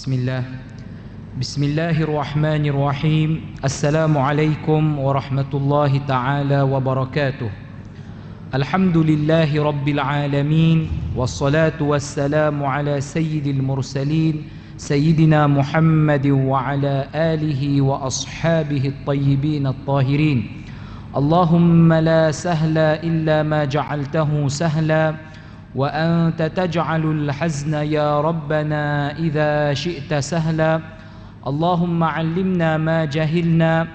Bismillah. Bismillahirrahmanirrahim. Assalamualaikum warahmatullahi taala wabarakatuh. Alhamdulillahi rabbil alamin. Wassalatu wassalamu ala sayyidil mursalin Sayyidina Muhammadin wa ala alihi wa ashabihi at-tayyibin at-tahirin. Allahumma la sahla illa ma ja'altahu sahla wa anta taj'alul hazna ya rabbana idza syi'ta sahla. Allahumma 'allimna ma jahilna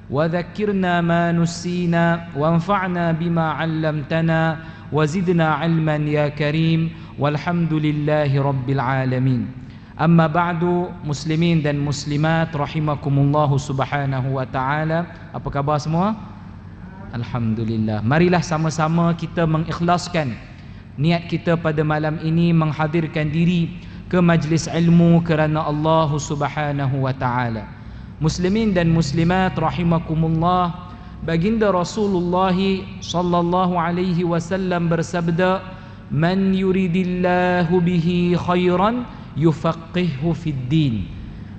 wa dhakkirna ma nussina wanfa'na bima 'allamtana wa zidna 'ilman ya karim walhamdulillahi rabbil alamin. Amma ba'du, muslimin dan muslimat rahimakumullah subhanahu wa ta'ala. Apa khabar semua? Alhamdulillah. Marilah sama-sama kita mengikhlaskan niat kita pada malam ini menghadirkan diri ke majlis ilmu kerana Allah Subhanahu wa taala. Muslimin dan muslimat rahimakumullah, baginda Rasulullah sallallahu alaihi wasallam bersabda, "Man yuridillahu bihi khairan yufaqqihhu fid din."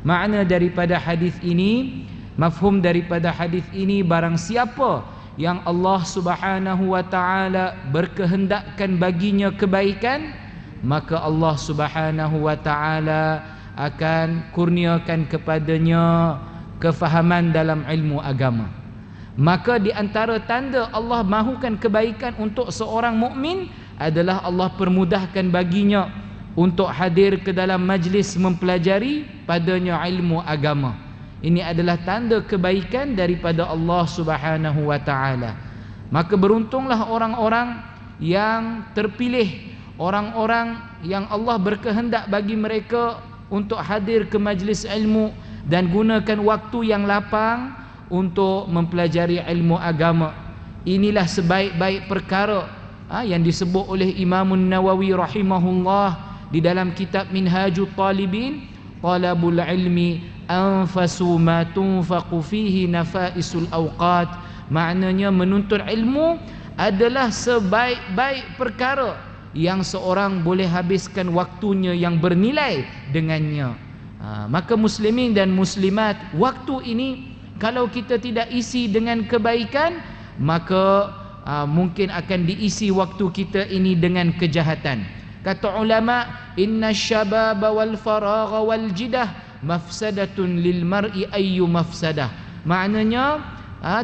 Makna daripada hadis ini, mafhum daripada hadis ini, barang siapa yang Allah Subhanahu wa taala berkehendakkan baginya kebaikan, maka Allah Subhanahu wa taala akan kurniakan kepadanya kefahaman dalam ilmu agama. Maka di antara tanda Allah mahukan kebaikan untuk seorang mukmin adalah Allah permudahkan baginya untuk hadir ke dalam majlis mempelajari padanya ilmu agama. Ini adalah tanda kebaikan daripada Allah Subhanahu wa taala. Maka beruntunglah orang-orang yang terpilih, orang-orang yang Allah berkehendak bagi mereka untuk hadir ke majlis ilmu dan gunakan waktu yang lapang untuk mempelajari ilmu agama. Inilah sebaik-baik perkara yang disebut oleh Imam Nawawi rahimahullah di dalam kitab Minhajut Talibin, talabul ilmi anfasu ma tunfaqu fihi nafaisul awqat. Maknanya menuntut ilmu adalah sebaik-baik perkara yang seorang boleh habiskan waktunya yang bernilai dengannya. Maka muslimin dan muslimat, waktu ini kalau kita tidak isi dengan kebaikan, maka mungkin akan diisi waktu kita ini dengan kejahatan. Kata ulama, inna syababa wal faragha wal jidah mafsadatun lil mar'i ayyu mafsadah. Maknanya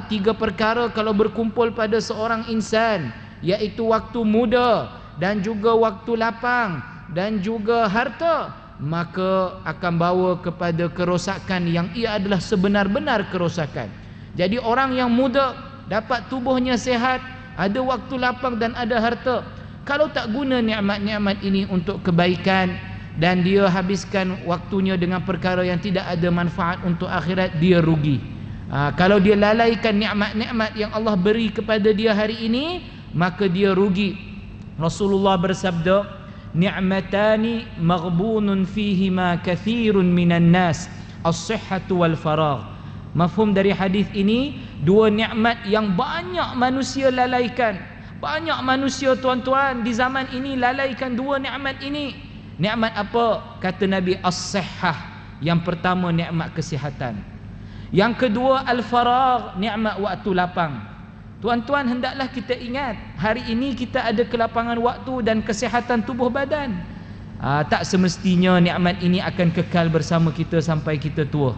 tiga perkara kalau berkumpul pada seorang insan, iaitu waktu muda dan juga waktu lapang dan juga harta, maka akan bawa kepada kerosakan yang ia adalah sebenar-benar kerosakan. Jadi orang yang muda dapat tubuhnya sihat, ada waktu lapang dan ada harta, kalau tak guna nikmat-nikmat ini untuk kebaikan dan dia habiskan waktunya dengan perkara yang tidak ada manfaat untuk akhirat, dia rugi. Kalau dia lalaikan nikmat-nikmat yang Allah beri kepada dia hari ini, maka dia rugi. Rasulullah bersabda, "Ni'matani maghbunun fihima kathirun minan nas, as-sihhatu wal faragh." Mafhum dari hadis ini, dua nikmat yang banyak manusia lalaikan. Banyak manusia tuan-tuan di zaman ini lalaikan dua nikmat ini. Nikmat apa? Kata Nabi, as-sihhah. Yang pertama nikmat kesihatan. Yang kedua al-faragh, nikmat waktu lapang. Tuan-tuan, hendaklah kita ingat, hari ini kita ada kelapangan waktu dan kesihatan tubuh badan. Tak semestinya nikmat ini akan kekal bersama kita sampai kita tua.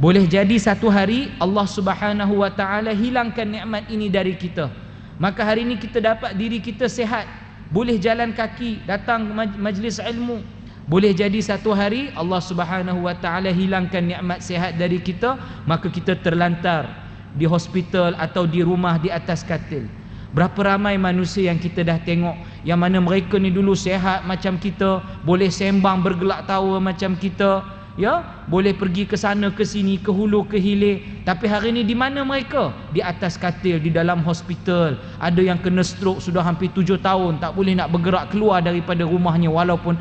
Boleh jadi satu hari Allah Subhanahu wa taala hilangkan nikmat ini dari kita. Maka hari ini kita dapat diri kita sihat, boleh jalan kaki, datang majlis ilmu. Boleh jadi satu hari Allah Subhanahu wa taala hilangkan nikmat sihat dari kita, maka kita terlantar di hospital atau di rumah di atas katil. Berapa ramai manusia yang kita dah tengok, yang mana mereka ni dulu sihat macam kita, boleh sembang bergelak tawa macam kita, ya, boleh pergi ke sana ke sini, ke hulu ke hilir, tapi hari ini di mana mereka? Di atas katil, di dalam hospital. Ada yang kena stroke sudah hampir 7 tahun, tak boleh nak bergerak keluar daripada rumahnya walaupun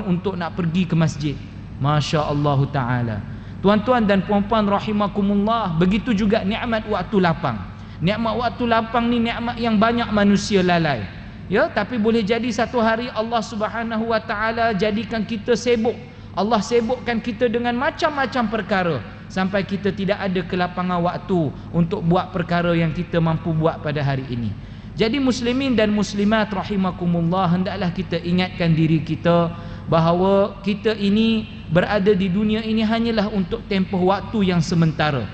untuk nak pergi ke masjid. Masya-Allah taala. Tuan-tuan dan puan-puan rahimakumullah, begitu juga nikmat waktu lapang. Nikmat waktu lapang ni nikmat yang banyak manusia lalai. Ya, tapi boleh jadi satu hari Allah Subhanahu wa taala jadikan kita sibuk. Allah sibukkan kita dengan macam-macam perkara sampai kita tidak ada kelapangan waktu untuk buat perkara yang kita mampu buat pada hari ini. Jadi muslimin dan muslimat rahimakumullah, hendaklah kita ingatkan diri kita bahawa kita ini berada di dunia ini hanyalah untuk tempoh waktu yang sementara.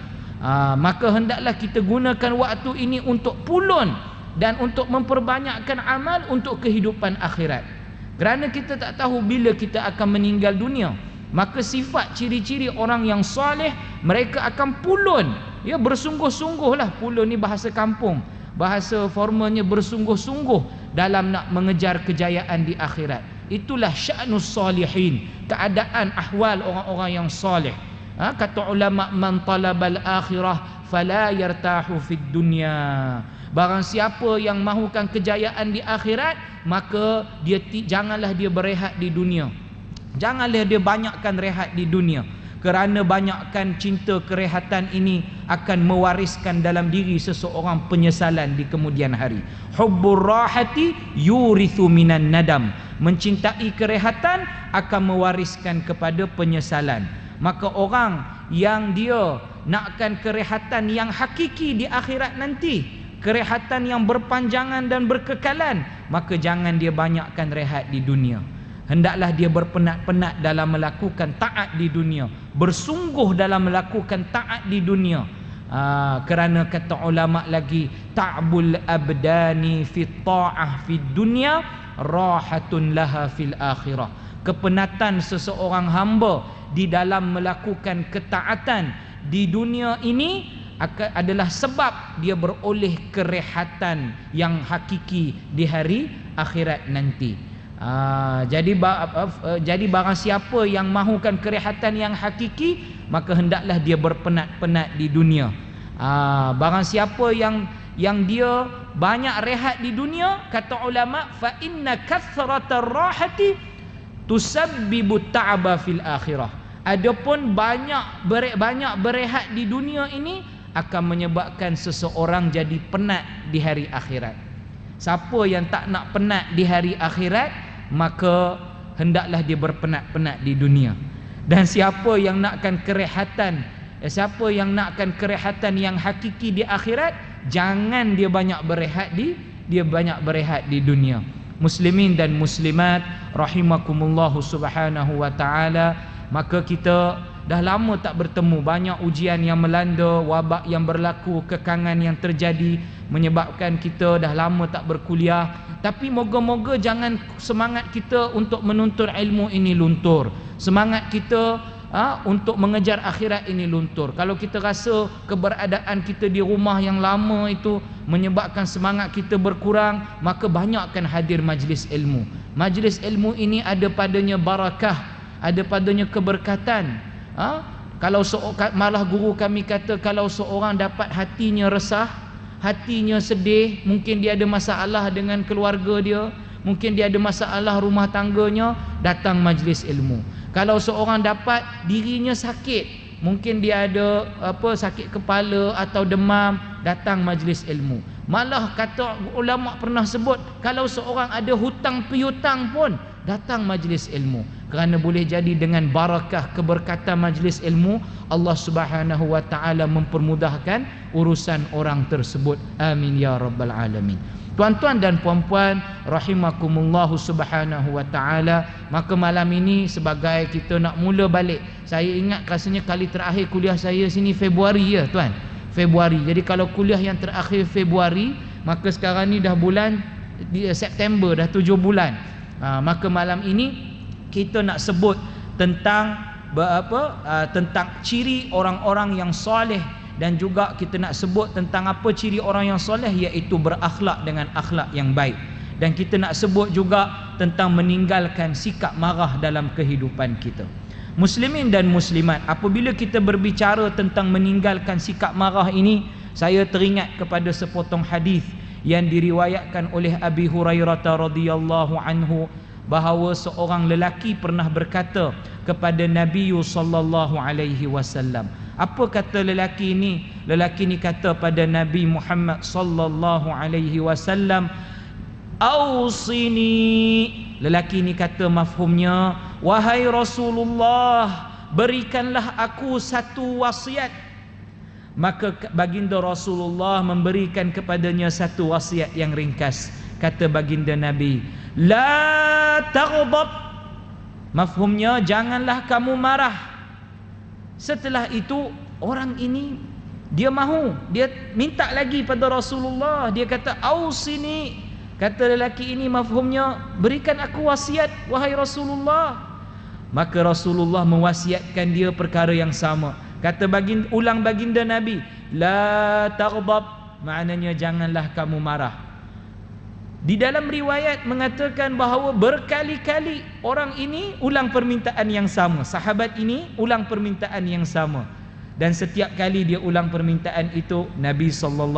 Maka hendaklah kita gunakan waktu ini untuk pulun dan untuk memperbanyakkan amal untuk kehidupan akhirat. Kerana kita tak tahu bila kita akan meninggal dunia, maka sifat ciri-ciri orang yang soleh, mereka akan pulun, ya, bersungguh-sungguhlah. Pulun ni bahasa kampung, bahasa formalnya bersungguh-sungguh dalam nak mengejar kejayaan di akhirat. Itulah sya'nus salihin, keadaan ahwal orang-orang yang soleh. Kata ulama, man talabal akhirah fala yartahu fid dunya. Barang siapa yang mahukan kejayaan di akhirat, maka janganlah dia berehat di dunia. Janganlah dia banyakkan rehat di dunia, kerana banyakkan cinta kerehatan ini akan mewariskan dalam diri seseorang penyesalan di kemudian hari. Hubbur rahati yurithu minan nadam. Mencintai kerehatan akan mewariskan kepada penyesalan. Maka orang yang dia nakkan kerehatan yang hakiki di akhirat nanti, kerehatan yang berpanjangan dan berkekalan, maka jangan dia banyakkan rehat di dunia. Hendaklah dia berpenat-penat dalam melakukan taat di dunia, bersungguh dalam melakukan taat di dunia. Kerana kata ulama lagi, ta'bul abdani fit ta'ah fid dunya rahatun laha fil akhirah. Kepenatan seseorang hamba di dalam melakukan ketaatan di dunia ini adalah sebab dia beroleh kerehatan yang hakiki di hari akhirat nanti. Jadi barang siapa yang mahukan kerehatan yang hakiki, maka hendaklah dia berpenat-penat di dunia. Barang siapa yang dia banyak rehat di dunia, kata ulama, fa inna kathratar rahati tusabbibu ta'aba fil akhirah. Adapun banyak berehat di dunia ini akan menyebabkan seseorang jadi penat di hari akhirat. Siapa yang tak nak penat di hari akhirat, maka hendaklah dia berpenat-penat di dunia. Dan siapa yang nakkan kerehatan, siapa yang nakkan kerehatan yang hakiki di akhirat, jangan dia banyak berehat di dunia. Muslimin dan muslimat rahimakumullah subhanahu wa ta'ala, maka kita dah lama tak bertemu. Banyak ujian yang melanda, wabak yang berlaku, kekangan yang terjadi menyebabkan kita dah lama tak berkuliah. Tapi moga-moga jangan semangat kita untuk menuntut ilmu ini luntur. Semangat kita untuk mengejar akhirat ini luntur. Kalau kita rasa keberadaan kita di rumah yang lama itu menyebabkan semangat kita berkurang, maka banyakkan hadir majlis ilmu. Majlis ilmu ini ada padanya barakah, ada padanya keberkatan. Kalau malah guru kami kata, kalau seorang dapat hatinya resah, hatinya sedih, mungkin dia ada masalah dengan keluarga dia, mungkin dia ada masalah rumah tangganya, datang majlis ilmu. Kalau seorang dapat dirinya sakit, mungkin dia ada sakit kepala atau demam, datang majlis ilmu. Malah kata ulama pernah sebut, kalau seorang ada hutang piutang pun, datang majlis ilmu. Kerana boleh jadi dengan barakah keberkatan majlis ilmu, Allah Subhanahu wa taala mempermudahkan urusan orang tersebut. Amin ya rabbal alamin. Tuan-tuan dan puan-puan rahimakumullah subhanahu wa ta'ala, maka malam ini sebagai kita nak mula balik, saya ingat rasanya kali terakhir kuliah saya sini Februari ya tuan, Februari. Jadi kalau kuliah yang terakhir Februari, maka sekarang ni dah bulan September, dah 7 bulan. Maka malam ini kita nak sebut tentang tentang ciri orang-orang yang soleh, dan juga kita nak sebut tentang apa ciri orang yang soleh, iaitu berakhlak dengan akhlak yang baik. Dan kita nak sebut juga tentang meninggalkan sikap marah dalam kehidupan kita. Muslimin dan muslimat, apabila kita berbicara tentang meninggalkan sikap marah ini, saya teringat kepada sepotong hadis yang diriwayatkan oleh Abi Hurairah radhiyallahu anhu, bahawa seorang lelaki pernah berkata kepada Nabi sallallahu alaihi wasallam. Apa kata lelaki ini? Lelaki ini kata pada Nabi Muhammad sallallahu alaihi wasallam, "Ausini." Lelaki ini kata mafhumnya, wahai Rasulullah, berikanlah aku satu wasiat. Maka baginda Rasulullah memberikan kepadanya satu wasiat yang ringkas. Kata baginda Nabi, la taghdab. Mafhumnya, janganlah kamu marah. Setelah itu orang ini dia mahu, dia minta lagi pada Rasulullah. Dia kata, ausini. Kata lelaki ini, mafhumnya, berikan aku wasiat wahai Rasulullah. Maka Rasulullah mewasiatkan dia perkara yang sama. Kata ulang baginda Nabi, la taghdab, maknanya janganlah kamu marah. Di dalam riwayat mengatakan bahawa berkali-kali orang ini ulang permintaan yang sama. Sahabat ini ulang permintaan yang sama. Dan setiap kali dia ulang permintaan itu, Nabi SAW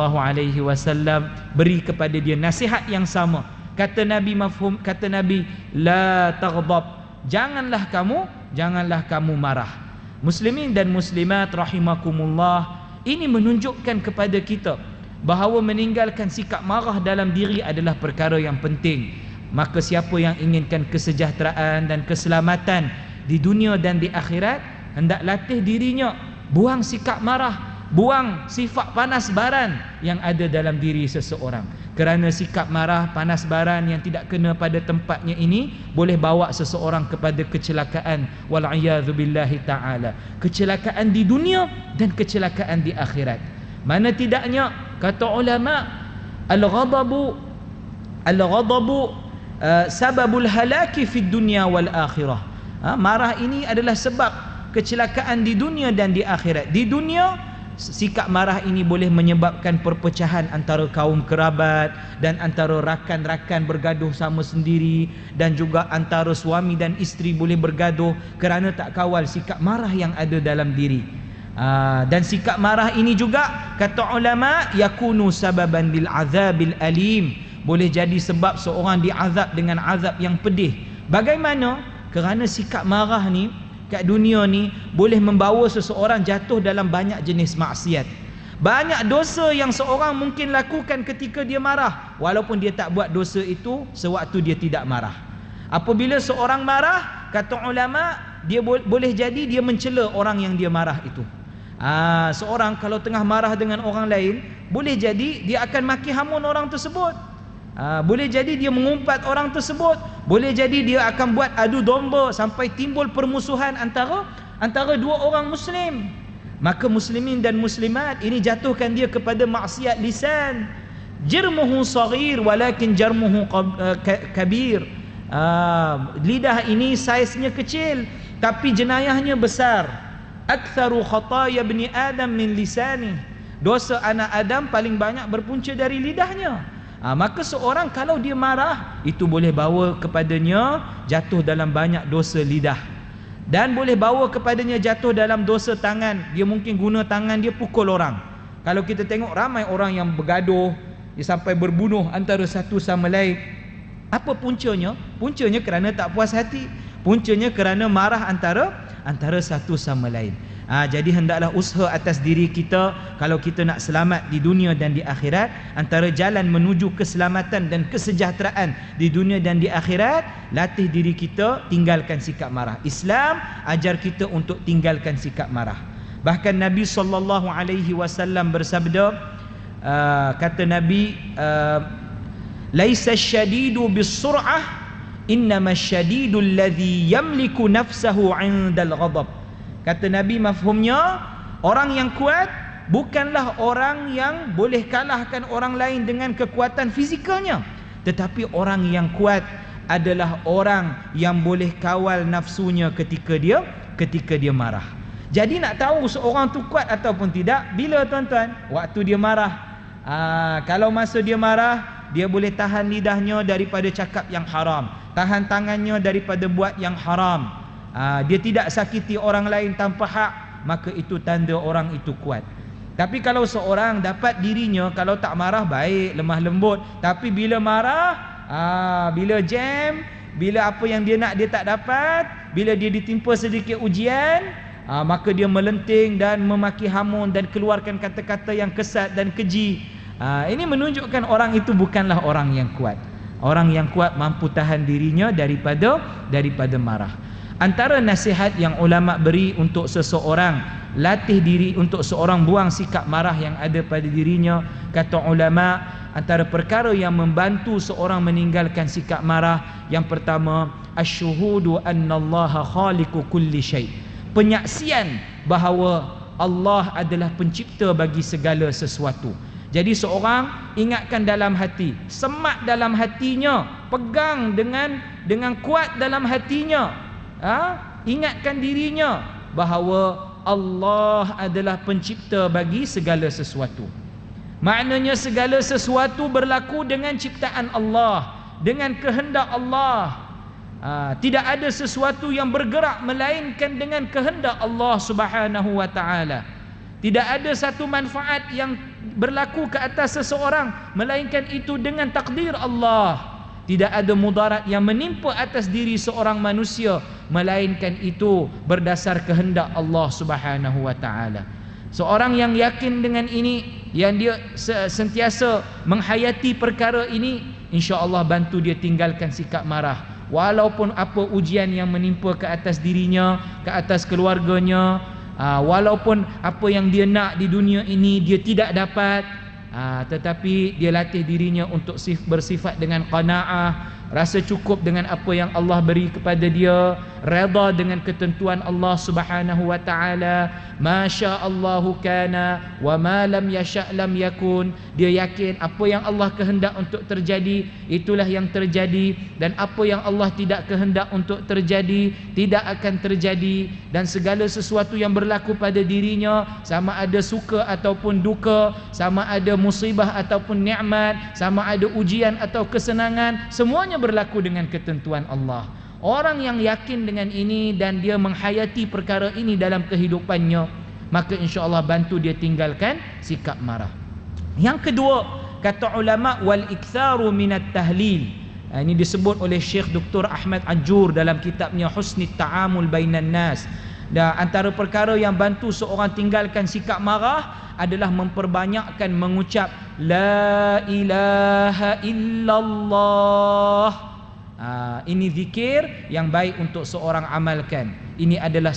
beri kepada dia nasihat yang sama. Kata Nabi, kata Nabi, la taghdab, janganlah kamu marah. Muslimin dan muslimat rahimakumullah, ini menunjukkan kepada kita bahawa meninggalkan sikap marah dalam diri adalah perkara yang penting. Maka siapa yang inginkan kesejahteraan dan keselamatan di dunia dan di akhirat, hendak latih dirinya, buang sikap marah, buang sifat panas baran yang ada dalam diri seseorang. Kerana sikap marah, panas baran yang tidak kena pada tempatnya ini boleh bawa seseorang kepada kecelakaan, wal'iyadzubillahi ta'ala, kecelakaan di dunia dan kecelakaan di akhirat. Mana tidaknya, kata ulama, al-ghadabu sababul halaki fid dunya wal akhirah. Marah ini adalah sebab kecelakaan di dunia dan di akhirat. Di dunia, sikap marah ini boleh menyebabkan perpecahan antara kaum kerabat dan antara rakan-rakan bergaduh sama sendiri, dan juga antara suami dan isteri boleh bergaduh kerana tak kawal sikap marah yang ada dalam diri. Dan sikap marah ini juga, kata ulama, yakunu sababan lil azabil alim, boleh jadi sebab seorang diazab dengan azab yang pedih. Bagaimana? Kerana sikap marah ni kat dunia ni boleh membawa seseorang jatuh dalam banyak jenis maksiat. Banyak dosa yang seorang mungkin lakukan ketika dia marah, walaupun dia tak buat dosa itu sewaktu dia tidak marah. Apabila seorang marah, kata ulama, dia boleh jadi dia mencela orang yang dia marah itu. Seorang kalau tengah marah dengan orang lain, boleh jadi dia akan maki hamun orang tersebut. Boleh jadi dia mengumpat orang tersebut. Boleh jadi dia akan buat adu domba sampai timbul permusuhan antara dua orang Muslim. Maka muslimin dan muslimat, ini jatuhkan dia kepada maksiat lisan. Jirmuhu saghir walakin jarmuhu kabir. Lidah ini saiznya kecil, tapi jenayahnya besar. Aktsaru khataya ibni Adam min lisani. Dosa anak Adam paling banyak berpunca dari lidahnya. Maka seorang kalau dia marah, itu boleh bawa kepadanya jatuh dalam banyak dosa lidah, dan boleh bawa kepadanya jatuh dalam dosa tangan. Dia mungkin guna tangan dia pukul orang. Kalau kita tengok ramai orang yang bergaduh, dia sampai berbunuh antara satu sama lain. Apa puncanya? Puncanya kerana tak puas hati. Puncanya kerana marah antara satu sama lain. Jadi hendaklah usaha atas diri kita, kalau kita nak selamat di dunia dan di akhirat. Antara jalan menuju keselamatan dan kesejahteraan di dunia dan di akhirat, latih diri kita tinggalkan sikap marah. Islam ajar kita untuk tinggalkan sikap marah. Bahkan Nabi SAW bersabda, kata Nabi, laisa syadidu bis-sur'ah, innama syadidu alladhi yamliku nafsahu 'indal ghadab. Kata Nabi, mafhumnya, orang yang kuat bukanlah orang yang boleh kalahkan orang lain dengan kekuatan fizikalnya, tetapi orang yang kuat adalah orang yang boleh kawal nafsunya ketika dia marah. Jadi nak tahu seorang tu kuat ataupun tidak, bila tuan-tuan? Waktu dia marah. Kalau masa dia marah, dia boleh tahan lidahnya daripada cakap yang haram, tahan tangannya daripada buat yang haram. Dia tidak sakiti orang lain tanpa hak, maka itu tanda orang itu kuat. Tapi kalau seorang dapat dirinya, kalau tak marah baik, lemah lembut, tapi bila marah, bila jam, bila apa yang dia nak dia tak dapat, bila dia ditimpa sedikit ujian, maka dia melenting dan memaki hamun dan keluarkan kata-kata yang kesat dan keji. Ini menunjukkan orang itu bukanlah orang yang kuat. Orang yang kuat mampu tahan dirinya daripada marah. Antara nasihat yang ulama beri untuk seseorang latih diri untuk seorang buang sikap marah yang ada pada dirinya, kata ulama, antara perkara yang membantu seorang meninggalkan sikap marah, yang pertama, asyhudu annallaha khaliqu kulli syai'. Penyaksian bahawa Allah adalah pencipta bagi segala sesuatu. Jadi seorang ingatkan dalam hati, semat dalam hatinya, pegang dengan kuat dalam hatinya, ingatkan dirinya bahawa Allah adalah pencipta bagi segala sesuatu. Maknanya segala sesuatu berlaku dengan ciptaan Allah, dengan kehendak Allah. Tidak ada sesuatu yang bergerak melainkan dengan kehendak Allah Subhanahu wa taala. Tidak ada satu manfaat yang berlaku ke atas seseorang melainkan itu dengan takdir Allah. Tidak ada mudarat yang menimpa atas diri seorang manusia melainkan itu berdasar kehendak Allah Subhanahu wa taala. Seorang yang yakin dengan ini, yang dia sentiasa menghayati perkara ini, insya-Allah bantu dia tinggalkan sikap marah. Walaupun apa ujian yang menimpa ke atas dirinya, ke atas keluarganya, walaupun apa yang dia nak di dunia ini dia tidak dapat, tetapi dia latih dirinya untuk bersifat dengan qanaah, rasa cukup dengan apa yang Allah beri kepada dia, redha dengan ketentuan Allah Subhanahu wa taala. Masyaallahu kana wa ma lam yasha' lam yakun. Dia yakin apa yang Allah kehendak untuk terjadi itulah yang terjadi, dan apa yang Allah tidak kehendak untuk terjadi tidak akan terjadi, dan segala sesuatu yang berlaku pada dirinya, sama ada suka ataupun duka, sama ada musibah ataupun nikmat, sama ada ujian atau kesenangan, semuanya berlaku dengan ketentuan Allah. Orang yang yakin dengan ini dan dia menghayati perkara ini dalam kehidupannya, maka insya-Allah bantu dia tinggalkan sikap marah. Yang kedua, kata ulama, wal iktsaru minat tahlil. Ini disebut oleh Syekh Dr. Ahmad Ajur dalam kitabnya Husnit Ta'amul Bainan Nas. Dan antara perkara yang bantu seorang tinggalkan sikap marah adalah memperbanyakkan mengucap la ilaha illallah. Ini zikir yang baik untuk seorang amalkan. Ini adalah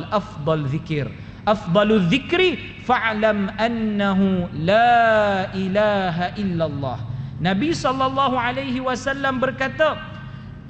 afdal zikir. Afdalul zikri fa'lam annahu la ilaha illallah. Nabi sallallahu alaihi wasallam berkata,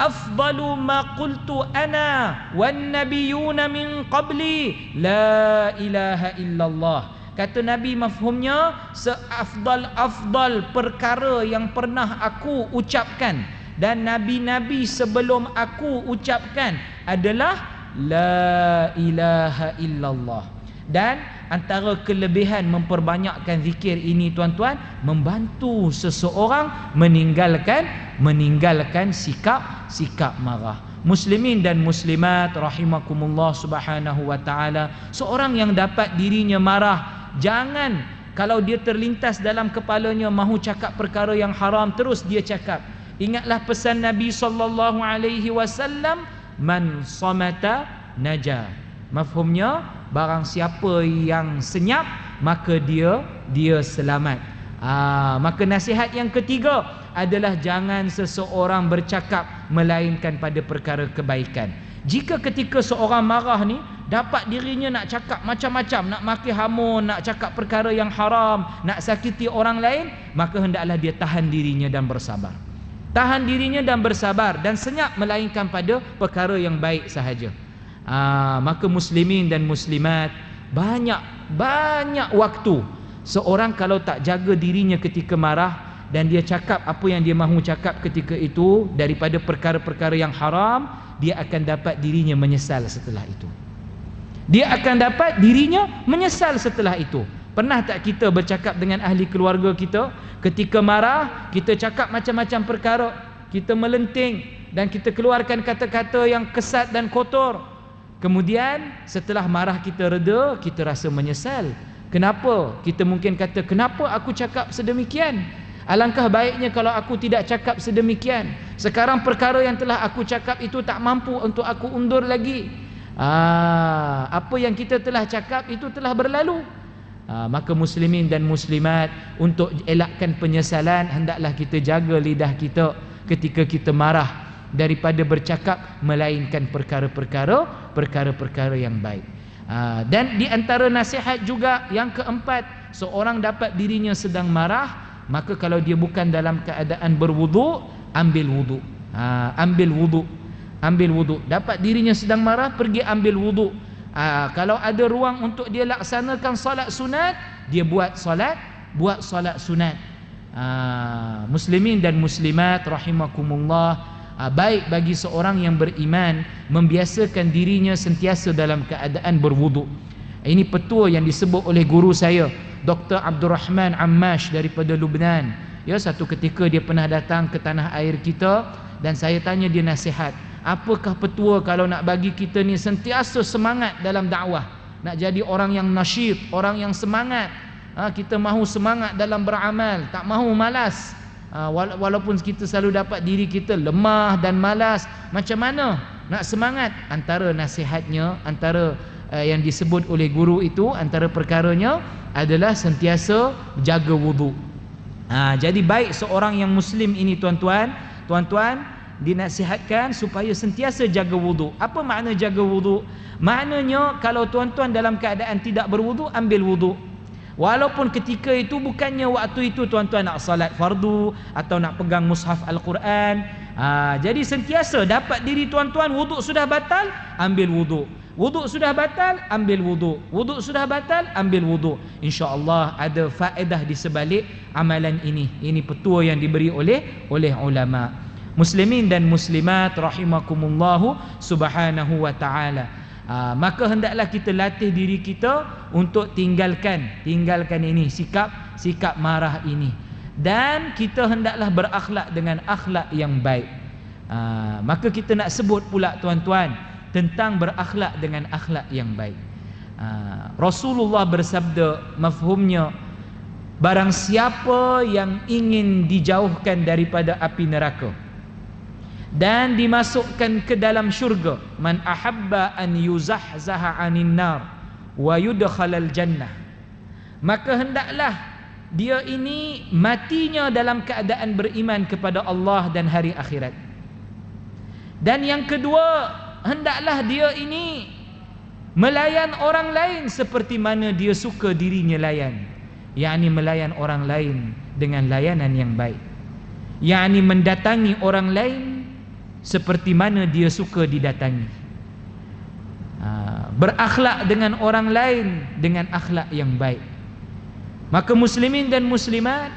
afdalu ma qultu ana wan nabiyyuna min qabli la ilaha illallah. Kata Nabi, mafhumnya seafdal perkara yang pernah aku ucapkan dan nabi-nabi sebelum aku ucapkan adalah la ilaha illallah. Dan antara kelebihan memperbanyakkan zikir ini, tuan-tuan, membantu seseorang meninggalkan sikap marah. Muslimin dan muslimat rahimakumullah subhanahu wa ta'ala, seorang yang dapat dirinya marah, jangan kalau dia terlintas dalam kepalanya mahu cakap perkara yang haram, terus dia cakap. Ingatlah pesan Nabi sallallahu alaihi wasallam, man samata naja. Mafhumnya, barang siapa yang senyap maka dia selamat. Maka nasihat yang ketiga adalah jangan seseorang bercakap melainkan pada perkara kebaikan. Jika ketika seorang marah ni dapat dirinya nak cakap macam-macam, nak maki hamun, nak cakap perkara yang haram, nak sakiti orang lain, maka hendaklah dia tahan dirinya dan bersabar. Tahan dirinya dan bersabar dan senyap melainkan pada perkara yang baik sahaja. Maka muslimin dan muslimat, banyak waktu seorang kalau tak jaga dirinya ketika marah dan dia cakap apa yang dia mahu cakap ketika itu daripada perkara-perkara yang haram, dia akan dapat dirinya menyesal setelah itu. Dia akan dapat dirinya menyesal setelah itu. Pernah tak kita bercakap dengan ahli keluarga kita, ketika marah kita cakap macam-macam perkara, kita melenting dan kita keluarkan kata-kata yang kesat dan kotor. Kemudian setelah marah kita reda, kita rasa menyesal. Kenapa? Kita mungkin kata, kenapa aku cakap sedemikian? Alangkah baiknya kalau aku tidak cakap sedemikian. Sekarang perkara yang telah aku cakap itu tak mampu untuk aku undur lagi. Apa yang kita telah cakap itu telah berlalu. Maka muslimin dan muslimat, untuk elakkan penyesalan, hendaklah kita jaga lidah kita ketika kita marah. daripada bercakap melainkan perkara-perkara yang baik. Dan di antara nasihat juga yang keempat, seorang dapat dirinya sedang marah, maka kalau dia bukan dalam keadaan berwuduk, ambil wuduk. Ambil wuduk. Dapat dirinya sedang marah, pergi ambil wuduk. Kalau ada ruang untuk dia laksanakan solat sunat, dia buat solat sunat. Muslimin dan muslimat rahimakumullah, baik bagi seorang yang beriman membiasakan dirinya sentiasa dalam keadaan berwuduk. Ini petua yang disebut oleh guru saya, Dr. Abdul Rahman Ammash daripada Lubnan. Ya, satu ketika dia pernah datang ke tanah air kita dan saya tanya dia nasihat, apakah petua kalau nak bagi kita ni sentiasa semangat dalam dakwah, nak jadi orang yang nasyid, orang yang semangat. Kita mahu semangat dalam beramal, tak mahu malas. Walaupun kita selalu dapat diri kita lemah dan malas, macam mana nak semangat? Antara nasihatnya, antara yang disebut oleh guru itu, antara perkaranya adalah sentiasa jaga wuduk. Jadi baik seorang yang muslim ini tuan-tuan dinasihatkan supaya sentiasa jaga wuduk. Apa makna jaga wuduk? Maknanya kalau tuan-tuan dalam keadaan tidak berwuduk, ambil wuduk. Walaupun ketika itu bukannya waktu itu tuan-tuan nak salat fardu atau nak pegang mushaf Al-Quran. Jadi sentiasa dapat diri tuan-tuan wuduk sudah batal, ambil wuduk. Wuduk sudah batal, ambil wuduk. Wuduk sudah batal, ambil wuduk. InsyaAllah ada faedah di sebalik amalan ini. Ini petua yang diberi oleh ulama. Muslimin dan muslimat rahimakumullahu subhanahu wa ta'ala. Maka hendaklah kita latih diri kita untuk tinggalkan ini, sikap marah ini. Dan kita hendaklah berakhlak dengan akhlak yang baik. Maka kita nak sebut pula tuan-tuan tentang berakhlak dengan akhlak yang baik. Rasulullah bersabda, mafhumnya, barang siapa yang ingin dijauhkan daripada api neraka dan dimasukkan ke dalam syurga, man ahabba an yuzahzaha 'anil nar wa yudkhalal jannah, maka hendaklah dia ini matinya dalam keadaan beriman kepada Allah dan hari akhirat. Dan yang kedua, hendaklah dia ini melayan orang lain seperti mana dia suka dirinya layan, yakni melayan orang lain dengan layanan yang baik, yakni mendatangi orang lain seperti mana dia suka didatangi. Berakhlak dengan orang lain dengan akhlak yang baik. Maka muslimin dan muslimat,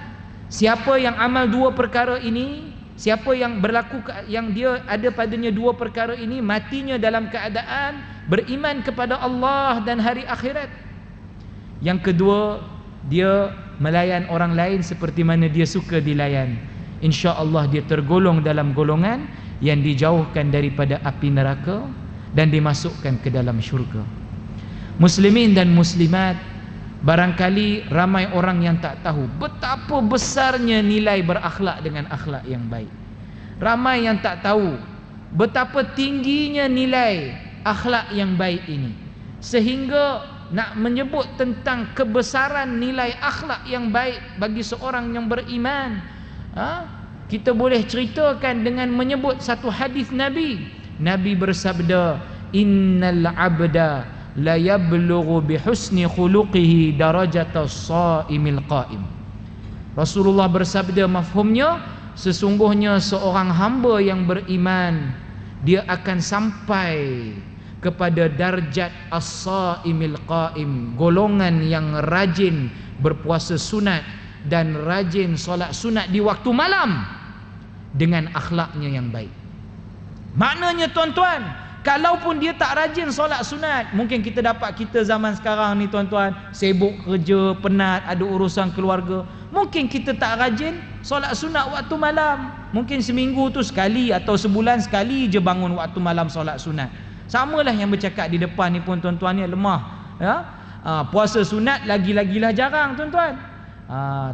siapa yang amal dua perkara ini, siapa yang berlaku yang dia ada padanya dua perkara ini, matinya dalam keadaan beriman kepada Allah dan hari akhirat. Yang kedua, dia melayan orang lain seperti mana dia suka dilayan. InsyaAllah dia tergolong dalam golongan yang dijauhkan daripada api neraka dan dimasukkan ke dalam syurga. Muslimin dan muslimat, barangkali ramai orang yang tak tahu betapa besarnya nilai berakhlak dengan akhlak yang baik. Ramai yang tak tahu betapa tingginya nilai akhlak yang baik ini, sehingga nak menyebut tentang kebesaran nilai akhlak yang baik bagi seorang yang beriman, kita boleh ceritakan dengan menyebut satu hadis Nabi. Nabi bersabda, innal abda la yablughu bihusni khuluqihi darajatas shaimil qaim. Rasulullah bersabda, mafhumnya, sesungguhnya seorang hamba yang beriman, dia akan sampai kepada darjat as-shaimil qaim, golongan yang rajin berpuasa sunat dan rajin solat sunat di waktu malam dengan akhlaknya yang baik. Maknanya tuan-tuan, kalaupun dia tak rajin solat sunat, mungkin kita dapat kita zaman sekarang ni tuan-tuan, sibuk kerja, penat, ada urusan keluarga, mungkin kita tak rajin solat sunat waktu malam. Mungkin seminggu tu sekali atau sebulan sekali je bangun waktu malam solat sunat. Samalah yang bercakap di depan ni pun tuan-tuan ni lemah, ya? Puasa sunat lagi-lagilah jarang tuan-tuan.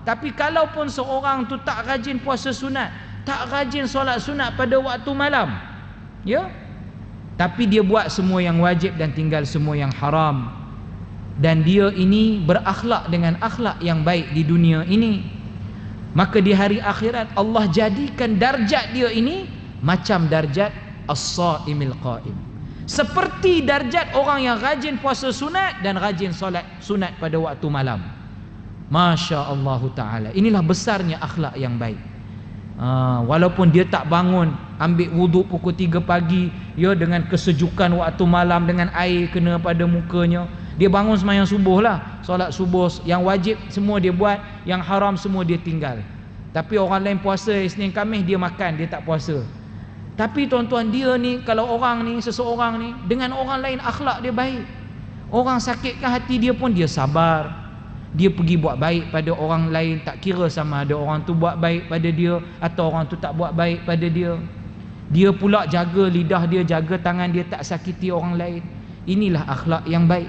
Tapi kalaupun seorang tu tak rajin puasa sunat, tak rajin solat sunat pada waktu malam, ya, tapi dia buat semua yang wajib dan tinggal semua yang haram, dan dia ini berakhlak dengan akhlak yang baik di dunia ini, maka di hari akhirat Allah jadikan darjat dia ini macam darjat as-shaimil qaim. Seperti darjat orang yang rajin puasa sunat dan rajin solat sunat pada waktu malam. Masya Allah Ta'ala. Inilah besarnya akhlak yang baik. Walaupun dia tak bangun ambil wuduk pukul 3 pagi, ya, dengan kesejukan waktu malam, dengan air kena pada mukanya, dia bangun sembahyang subuh lah, solat subuh, yang wajib semua dia buat, yang haram semua dia tinggal. Tapi orang lain puasa Isnin Khamis, dia makan, dia tak puasa. Tapi tuan-tuan, dia ni, kalau orang ni, seseorang ni dengan orang lain akhlak dia baik, orang sakitkan hati dia pun dia sabar, dia pergi buat baik pada orang lain, tak kira sama ada orang tu buat baik pada dia atau orang tu tak buat baik pada dia. Dia pula jaga lidah dia, jaga tangan dia, tak sakiti orang lain. Inilah akhlak yang baik.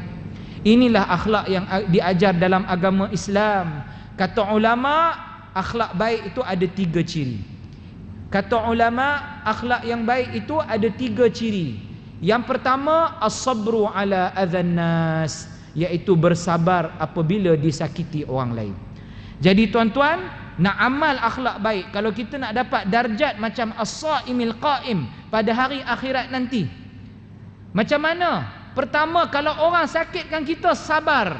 Inilah akhlak yang diajar dalam agama Islam. Kata ulama, akhlak baik itu ada 3 ciri. Kata ulama, akhlak yang baik itu ada 3 ciri. Yang pertama, as-sabru ala adhan nas, iaitu bersabar apabila disakiti orang lain. Jadi tuan-tuan, nak amal akhlak baik, kalau kita nak dapat darjat macam as-shaimil qaim pada hari akhirat nanti, macam mana? Pertama, kalau orang sakitkan kita, sabar.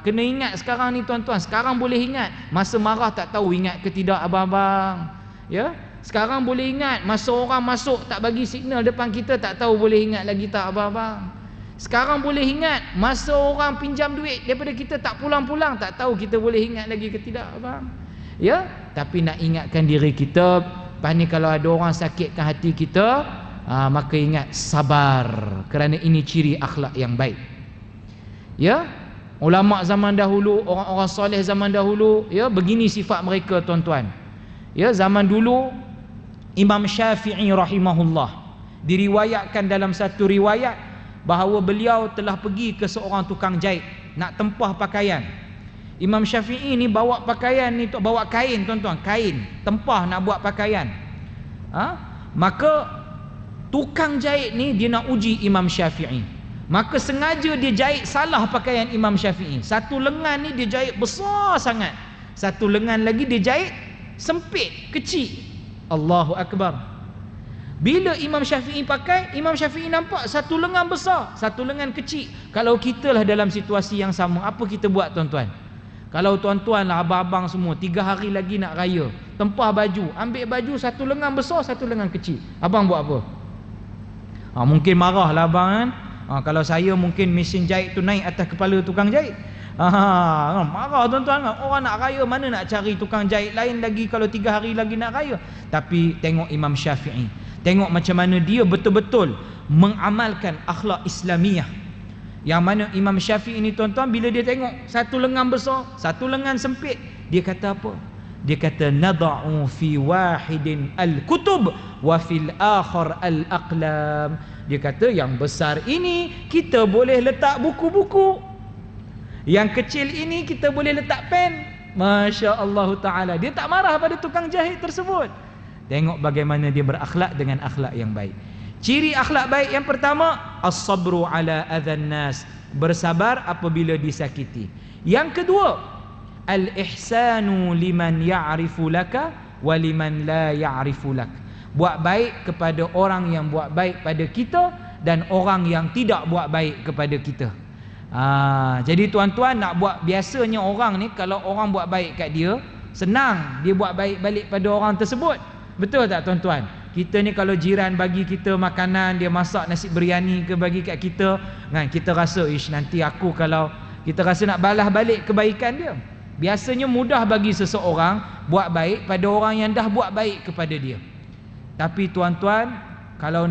Kena ingat sekarang ni tuan-tuan, sekarang boleh ingat, masa marah tak tahu ingat ke tidak abang-abang, ya. Sekarang boleh ingat, masa orang masuk tak bagi signal depan kita, tak tahu boleh ingat lagi tak abang-abang. Sekarang boleh ingat, masa orang pinjam duit daripada kita tak pulang-pulang, tak tahu kita boleh ingat lagi ke tidak abang, ya. Tapi nak ingatkan diri kita, lepas ni kalau ada orang sakitkan hati kita, maka ingat, sabar, kerana ini ciri akhlak yang baik, ya. Ulama zaman dahulu, orang-orang soleh zaman dahulu, ya, begini sifat mereka tuan-tuan, ya. Zaman dulu Imam Syafi'i rahimahullah, diriwayatkan dalam satu riwayat bahawa beliau telah pergi ke seorang tukang jahit nak tempah pakaian. Imam Syafi'i ni bawa pakaian ni, bawa kain tuan-tuan, kain tempah nak buat pakaian. Maka tukang jahit ni dia nak uji Imam Syafi'i, maka sengaja dia jahit salah pakaian Imam Syafi'i. Satu lengan ni dia jahit besar sangat, satu lengan lagi dia jahit sempit, kecil. Allahu Akbar. Bila Imam Syafi'i pakai, Imam Syafi'i nampak satu lengan besar, satu lengan kecil. Kalau kita lah dalam situasi yang sama, apa kita buat tuan-tuan? Kalau tuan-tuan lah, abang-abang semua, 3 hari lagi nak raya, tempah baju, ambil baju satu lengan besar, satu lengan kecil, abang buat apa? Mungkin marah lah abang kan. Kalau saya mungkin mesin jahit tu naik atas kepala tukang jahit. Marah tuan-tuan, orang nak raya, mana nak cari tukang jahit lain lagi kalau 3 hari lagi nak raya. Tapi tengok Imam Syafi'i, tengok macam mana dia betul-betul mengamalkan akhlak Islamiah. Yang mana Imam Syafi'i ini tuan-tuan, bila dia tengok satu lengan besar, satu lengan sempit, dia kata apa? Dia kata, nada'u fi wahidin al-kutub wa fil akhar al-aqlam. Dia kata, yang besar ini kita boleh letak buku-buku, yang kecil ini kita boleh letak pen. Masya Allah Ta'ala. Dia tak marah pada tukang jahit tersebut. Tengok bagaimana dia berakhlak dengan akhlak yang baik. Ciri akhlak baik yang pertama, as-sabru ala adhan nas, bersabar apabila disakiti. Yang kedua, al-ihsanu liman ya'rifu laka wa liman la ya'rifu lak, buat baik kepada orang yang buat baik pada kita dan orang yang tidak buat baik kepada kita. Jadi tuan-tuan, nak buat, biasanya orang ni kalau orang buat baik kat dia, senang dia buat baik balik pada orang tersebut. Betul tak tuan-tuan? Kita ni kalau jiran bagi kita makanan, dia masak nasi biryani ke bagi kat kita, kan, kita rasa nanti aku kalau kita rasa nak balas balik kebaikan dia. Biasanya mudah bagi seseorang buat baik pada orang yang dah buat baik kepada dia. Tapi tuan-tuan, kalau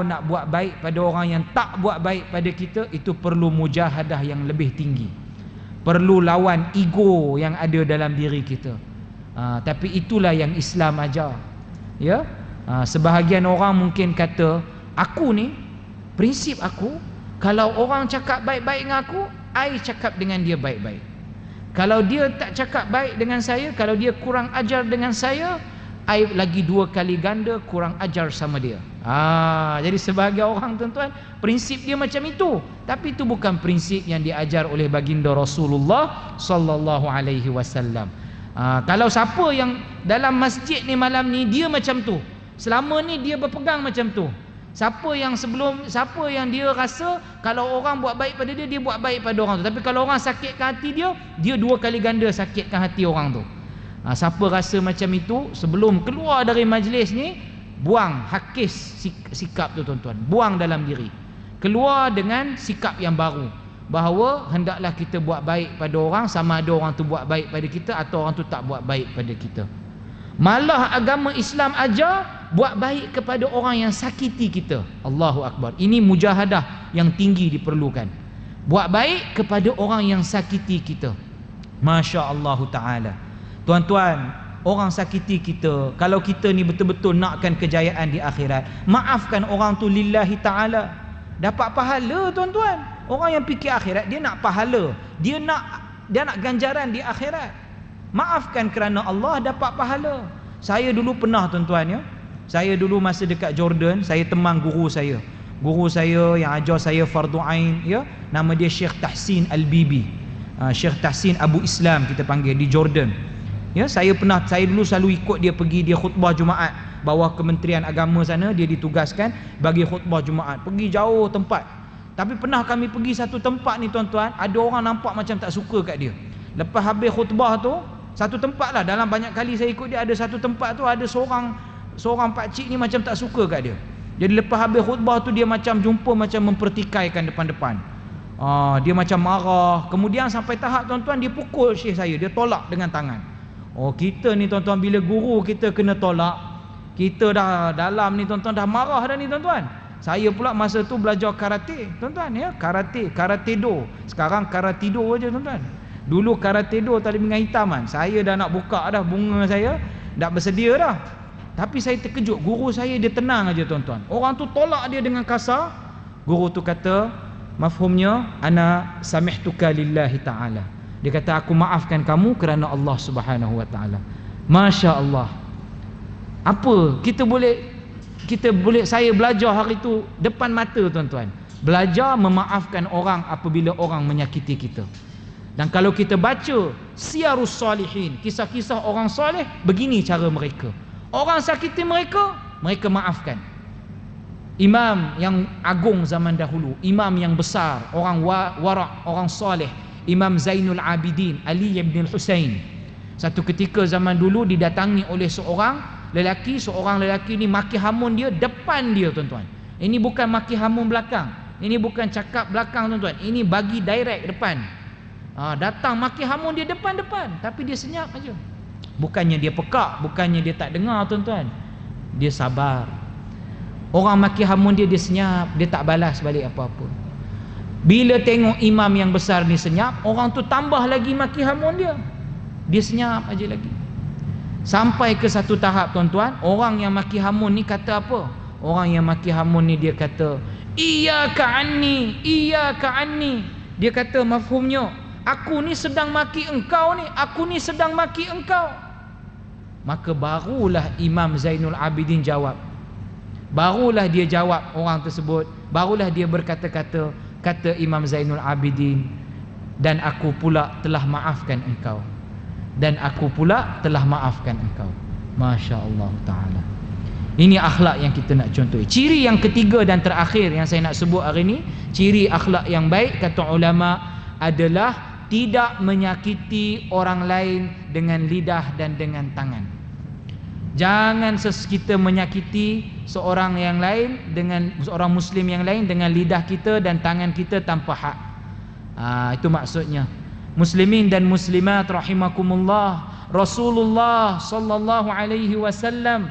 nak buat baik pada orang yang tak buat baik pada kita, itu perlu mujahadah yang lebih tinggi, perlu lawan ego yang ada dalam diri kita. Tapi itulah yang Islam ajar, ya. Sebahagian orang mungkin kata, aku ni, prinsip aku, kalau orang cakap baik-baik dengan aku, I cakap dengan dia baik-baik. Kalau dia tak cakap baik dengan saya, kalau dia kurang ajar dengan saya, I lagi 2 kali ganda kurang ajar sama dia. Jadi sebahagian orang tuan-tuan, prinsip dia macam itu. Tapi itu bukan prinsip yang diajar oleh baginda Rasulullah sallallahu alaihi wasallam. Kalau siapa yang dalam masjid ni malam ni dia macam tu, Selama ni dia berpegang macam tu. Siapa yang dia rasa kalau orang buat baik pada dia, dia buat baik pada orang tu. Tapi kalau orang sakitkan hati dia, dia 2 kali ganda sakitkan hati orang tu. Siapa rasa macam itu, sebelum keluar dari majlis ni, buang, hakis sikap tu tuan-tuan. Buang dalam diri. Keluar dengan sikap yang baru, bahawa hendaklah kita buat baik pada orang, sama ada orang tu buat baik pada kita atau orang tu tak buat baik pada kita. Malah agama Islam ajar buat baik kepada orang yang sakiti kita. Allahu Akbar. Ini mujahadah yang tinggi diperlukan. Buat baik kepada orang yang sakiti kita. Masya Allah Ta'ala. Tuan-tuan, orang sakiti kita, kalau kita ni betul-betul nakkan kejayaan di akhirat, maafkan orang tu lillahi ta'ala. Dapat pahala tuan-tuan. Orang yang fikir akhirat, dia nak pahala, dia nak ganjaran di akhirat. Maafkan kerana Allah, dapat pahala. Saya dulu pernah tuan-tuan ya, saya dulu masa dekat Jordan, saya temang guru saya yang ajar saya fardu ain ya, nama dia Syekh Tahsin Al-Bibi, Syekh Tahsin Abu Islam kita panggil, di Jordan ya. Saya dulu selalu ikut dia pergi, dia khutbah Jumaat bawah Kementerian Agama sana, dia ditugaskan bagi khutbah Jumaat, pergi jauh tempat. Tapi pernah kami pergi satu tempat ni tuan-tuan, ada orang nampak macam tak suka kat dia. Lepas habis khutbah tu, satu tempat lah, dalam banyak kali saya ikut dia, ada satu tempat tu ada seorang pakcik ni macam tak suka kat dia. Jadi lepas habis khutbah tu, dia macam jumpa, macam mempertikaikan depan-depan. Dia macam marah. Kemudian sampai tahap tuan-tuan, dia pukul syekh saya, dia tolak dengan tangan. Kita ni tuan-tuan, bila guru kita kena tolak, kita dah dalam ni tuan-tuan, dah marah dah ni tuan-tuan. Saya pula masa tu belajar karate tuan-tuan ya, karate do. Sekarang karate do aja tuan-tuan. Dulu karate do tali pinggang hitaman. Saya dah nak buka dah bunga saya, dah bersedia dah. Tapi saya terkejut, guru saya dia tenang aja tuan-tuan. Orang tu tolak dia dengan kasar. Guru tu kata, mafhumnya, ana samihtuka lillahi ta'ala. Dia kata, aku maafkan kamu kerana Allah Subhanahu wa ta'ala. Masya Allah. Apa saya belajar hari tu depan mata tuan-tuan. Belajar memaafkan orang apabila orang menyakiti kita. Dan kalau kita baca Siyarus Salihin, kisah-kisah orang soleh, begini cara mereka. Orang sakiti mereka, mereka maafkan. Imam yang agung zaman dahulu, imam yang besar, orang wara', orang soleh, Imam Zainul Abidin Ali ibn Husain. Satu ketika zaman dulu didatangi oleh seorang lelaki ni maki hamun dia depan dia tuan-tuan. Ini bukan maki hamun belakang, ini bukan cakap belakang tuan-tuan, ini bagi direct depan. Datang maki hamun dia depan-depan, tapi dia senyap aja. Bukannya dia pekak, bukannya dia tak dengar tuan-tuan, dia sabar. Orang maki hamun dia senyap, dia tak balas balik apa-apa. Bila tengok imam yang besar ni senyap, orang tu tambah lagi maki hamun dia senyap aja lagi. Sampai ke satu tahap tuan-tuan, orang yang maki hamun ni kata apa? Orang yang maki hamun ni dia kata, iyyaka anni. Dia kata mafhumnya, aku ni sedang maki engkau ni, aku ni sedang maki engkau. Maka barulah Imam Zainul Abidin jawab. Barulah dia jawab orang tersebut, barulah dia berkata-kata, kata Imam Zainul Abidin, dan aku pula telah maafkan engkau. Dan aku pula telah maafkan engkau. Masya Allah Ta'ala. Ini akhlak yang kita nak contoh. Ciri yang ketiga dan terakhir yang saya nak sebut hari ini, ciri akhlak yang baik kata ulama adalah tidak menyakiti orang lain dengan lidah dan dengan tangan. Jangan kita menyakiti seorang yang lain, dengan seorang muslim yang lain dengan lidah kita dan tangan kita tanpa hak. Itu maksudnya. Muslimin dan muslimat rahimakumullah, Rasulullah sallallahu alaihi wasallam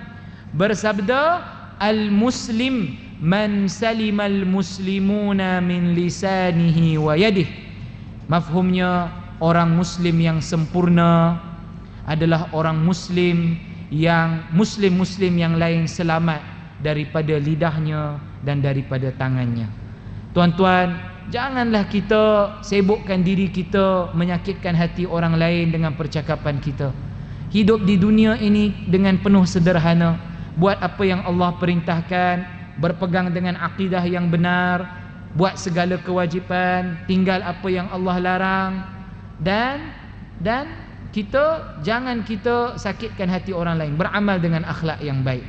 bersabda, al-muslim man salimal muslimuna min lisanihi wa yadihi. Mafhumnya, orang muslim yang sempurna adalah orang muslim yang muslim-muslim yang lain selamat daripada lidahnya dan daripada tangannya. Tuan-tuan, janganlah kita sibukkan diri kita menyakitkan hati orang lain dengan percakapan kita. Hidup di dunia ini dengan penuh sederhana, buat apa yang Allah perintahkan, berpegang dengan akidah yang benar, buat segala kewajipan, tinggal apa yang Allah larang, dan jangan kita sakitkan hati orang lain, beramal dengan akhlak yang baik.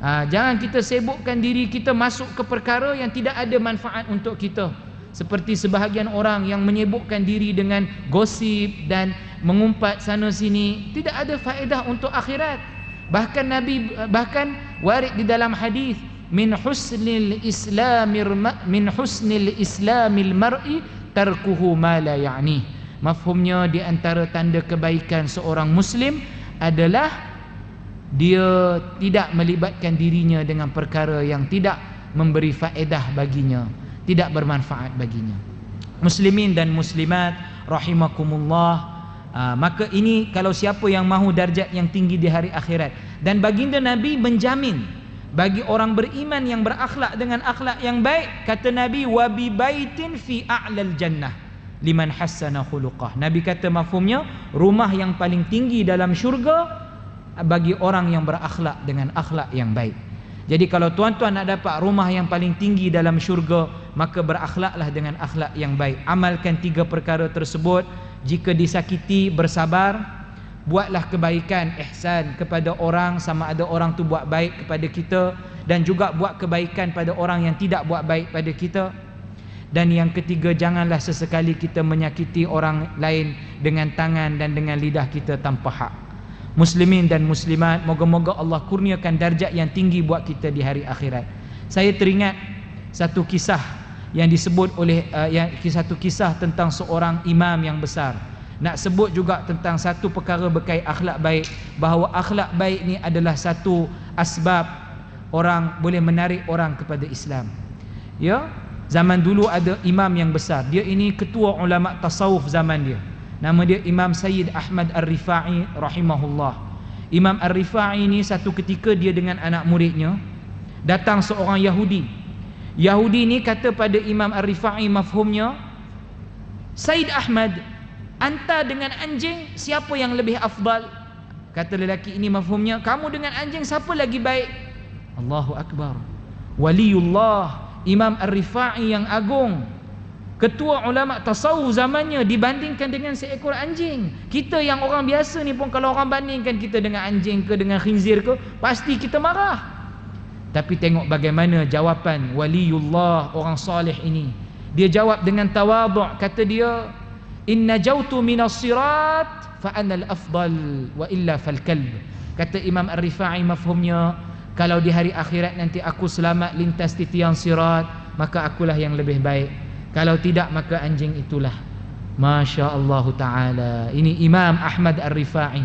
Jangan kita sibukkan diri kita masuk ke perkara yang tidak ada manfaat untuk kita. Seperti sebahagian orang yang menyibukkan diri dengan gosip dan mengumpat sana sini, tidak ada faedah untuk akhirat. Bahkan warid di dalam hadis, min husnil islamil mar'i tarkuhu ma la ya'ni. Mafhumnya, di antara tanda kebaikan seorang muslim adalah dia tidak melibatkan dirinya dengan perkara yang tidak memberi faedah baginya, tidak bermanfaat baginya. Muslimin dan muslimat rahimakumullah. Maka ini kalau siapa yang mahu darjat yang tinggi di hari akhirat. Dan baginda Nabi menjamin bagi orang beriman yang berakhlak dengan akhlak yang baik, kata Nabi, wa bi baitin fi a'lal jannah liman hassana khuluqah. Nabi kata mafhumnya, rumah yang paling tinggi dalam syurga bagi orang yang berakhlak dengan akhlak yang baik. Jadi kalau tuan-tuan nak dapat rumah yang paling tinggi dalam syurga, maka berakhlaklah dengan akhlak yang baik. Amalkan 3 perkara tersebut. Jika disakiti, bersabar. Buatlah kebaikan, ihsan kepada orang, sama ada orang tu buat baik kepada kita, dan juga buat kebaikan pada orang yang tidak buat baik pada kita. Dan yang ketiga, janganlah sesekali kita menyakiti orang lain dengan tangan dan dengan lidah kita tanpa hak. Muslimin dan muslimat, moga-moga Allah kurniakan darjat yang tinggi buat kita di hari akhirat. Saya teringat satu kisah yang disebut oleh satu kisah tentang seorang imam yang besar. Nak sebut juga tentang satu perkara berkait akhlak baik, bahawa akhlak baik ni adalah satu asbab orang boleh menarik orang kepada Islam. Ya, zaman dulu ada imam yang besar. Dia ini ketua ulama tasawuf zaman dia. Nama dia Imam Sayyid Ahmad Ar-Rifa'i rahimahullah. Imam Ar-Rifa'i ni satu ketika dia dengan anak muridnya, datang seorang Yahudi. Yahudi ni kata pada Imam Ar-Rifa'i, mafhumnya, Sayyid Ahmad, anta dengan anjing siapa yang lebih afdal? Kata lelaki ini, mafhumnya, kamu dengan anjing siapa lagi baik? Allahu Akbar. Waliullah Imam Ar-Rifa'i yang agung, ketua ulama tasawuf zamannya, dibandingkan dengan seekor anjing. Kita yang orang biasa ni pun kalau orang bandingkan kita dengan anjing ke dengan khinzir ke, pasti kita marah. Tapi tengok bagaimana jawapan waliullah, orang soleh ini. Dia jawab dengan tawadhu', kata dia, inna jautu minas sirat fa ana al-afdal wa illa fal kalb. Kata Imam Ar-Rifa'i, mafhumnya, kalau di hari akhirat nanti aku selamat lintas di tiang sirat, maka akulah yang lebih baik. Kalau tidak, maka anjing itulah. Masya Allah Ta'ala. Ini Imam Ahmad Ar-Rifa'i.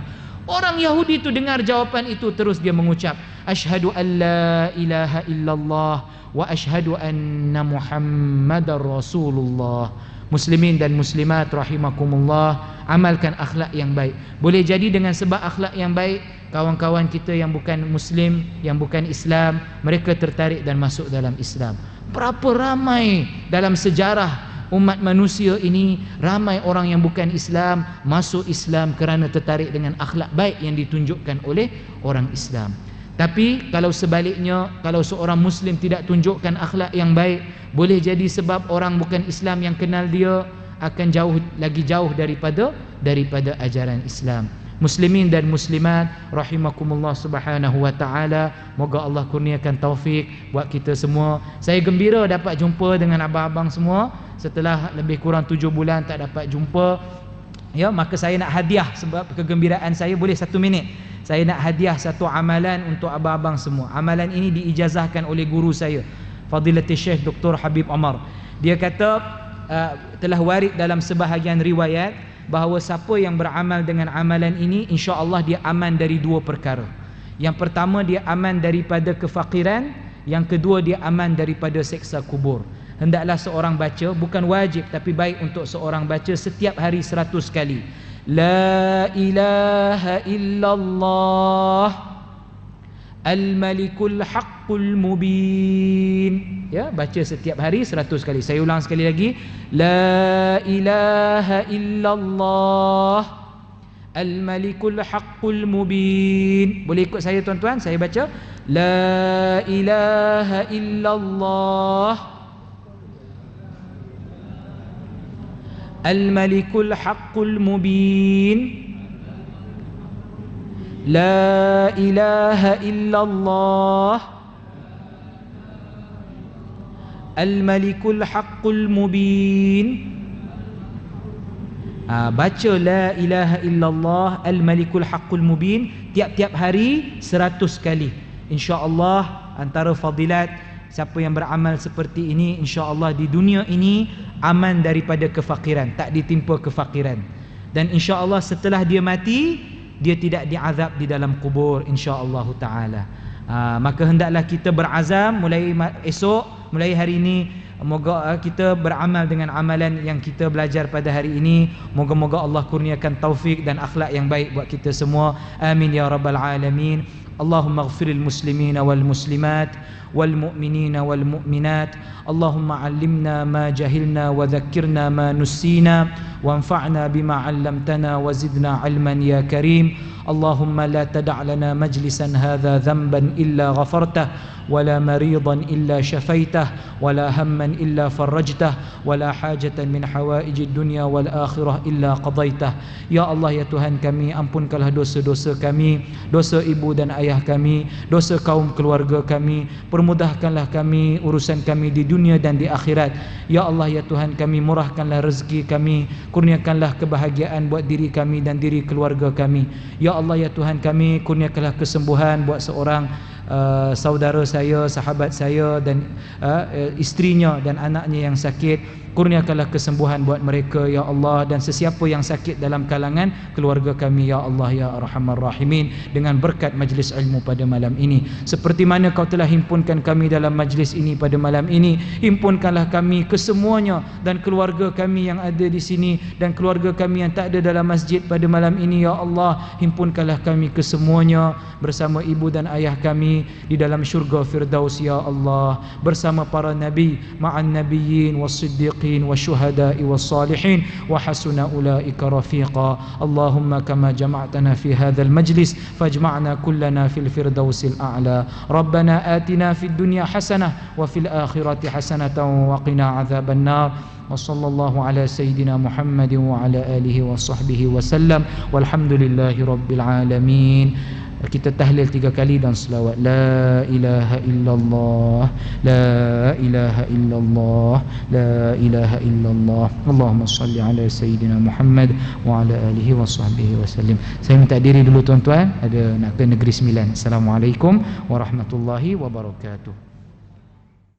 Orang Yahudi itu dengar jawapan itu, terus dia mengucap, Ashhadu an la ilaha illallah wa ashhadu anna Muhammadar Rasulullah. Muslimin dan muslimat rahimakumullah, amalkan akhlak yang baik. Boleh jadi dengan sebab akhlak yang baik, kawan-kawan kita yang bukan Muslim, yang bukan Islam, mereka tertarik dan masuk dalam Islam. Berapa ramai dalam sejarah umat manusia ini, ramai orang yang bukan Islam masuk Islam kerana tertarik dengan akhlak baik yang ditunjukkan oleh orang Islam. Tapi kalau sebaliknya, kalau seorang Muslim tidak tunjukkan akhlak yang baik, boleh jadi sebab orang bukan Islam yang kenal dia akan lagi jauh daripada ajaran Islam. Muslimin dan muslimat rahimakumullah subhanahu wa ta'ala, moga Allah kurniakan taufik buat kita semua. Saya gembira dapat jumpa dengan abang-abang semua setelah lebih kurang 7 bulan tak dapat jumpa. Ya, maka saya nak hadiah, sebab kegembiraan saya, boleh 1 minit. Saya nak hadiah satu amalan untuk abang-abang semua. Amalan ini diijazahkan oleh guru saya, Fadilatul Syekh Dr. Habib Omar. Dia kata telah warid dalam sebahagian riwayat bahawa siapa yang beramal dengan amalan ini, insya-Allah dia aman dari 2 perkara. Yang pertama, dia aman daripada kefakiran. Yang kedua, dia aman daripada seksa kubur. Hendaklah seorang baca, bukan wajib tapi baik untuk seorang baca setiap hari 100 kali. La ilaha illallah Al-Malikul Haqqul Mubin. Ya, baca setiap hari 100 kali. Saya ulang sekali lagi. La ilaha illallah Al-Malikul Haqqul Mubin. Boleh ikut saya tuan-tuan? Saya baca La ilaha illallah Al-Malikul Haqqul Mubin La ilaha illallah Al-Malikul Haqqul Mubin. Baca la ilaha illallah Al-Malikul Haqqul Mubin tiap-tiap hari 100 kali. InsyaAllah antara fadilat siapa yang beramal seperti ini, insya-Allah di dunia ini aman daripada kefakiran, tak ditimpa kefakiran. Dan insya-Allah setelah dia mati, dia tidak diazab di dalam kubur, insya-Allah taala. Maka hendaklah kita berazam mulai esok, mulai hari ini, moga kita beramal dengan amalan yang kita belajar pada hari ini. Moga-moga Allah kurniakan taufik dan akhlak yang baik buat kita semua. Amin ya rabbal alamin. Allahumma ighfiril muslimina wal muslimat wal mu'minina wal mu'minat. Allahumma 'allimna ma jahilna wa dhakkirna ma nussina wanfa'na bima 'allamtana wa zidna 'ilman ya karim. Allahumma la tada' lana majlisan hadha dhanban illa ghafartah wala maridan illa syafaitah wala hamman illa farajtah wala hajatan min hawaijid dunya wal akhirah illa qadaitah. Ya Allah ya Tuhan kami, ampunkanlah dosa-dosa kami, dosa ibu dan ayah kami, dosa kaum keluarga kami, permudahkanlah kami urusan kami di dunia dan di akhirat. Ya Allah ya Tuhan kami, murahkanlah rezeki kami, kurniakanlah kebahagiaan buat diri kami dan diri keluarga kami. Ya Allah ya Tuhan kami, kurniakanlah kesembuhan buat seorang saudara saya, sahabat saya dan isterinya dan anaknya yang sakit. Kurniakanlah kesembuhan buat mereka ya Allah, dan sesiapa yang sakit dalam kalangan keluarga kami ya Allah ya Arhamar Rahimin, dengan berkat majlis ilmu pada malam ini. Seperti mana kau telah himpunkan kami dalam majlis ini pada malam ini, himpunkanlah kami kesemuanya dan keluarga kami yang ada di sini dan keluarga kami yang tak ada dalam masjid pada malam ini ya Allah. Himpunkanlah kami kesemuanya bersama ibu dan ayah kami di dalam syurga Firdaus ya Allah, bersama para nabi, ma'an nabiyyin was-siddiqin wasyuhada'i was-salihin wa hasuna ulaika rafiqa. Allahumma kama jama'tana fi hadzal majlis fajma'na kullana fil firdausil a'la. Rabbana atina fid dunya hasanah wa fil akhirati hasanatan wa qina adzaban nar. Wa sallallahu ala sayyidina Muhammadin wa ala alihi wa sahbihi wa sallam. Walhamdulillahi rabbil alamin. Kita tahlil 3 kali dan selawat. La ilaha illallah, la ilaha illallah, la ilaha illallah. Allahumma salli ala sayyidina Muhammad wa ala alihi wa sahbihi wa sallim. Saya minta diri dulu tuan-tuan, ada nak ke Negeri Sembilan. Assalamualaikum warahmatullahi wabarakatuh.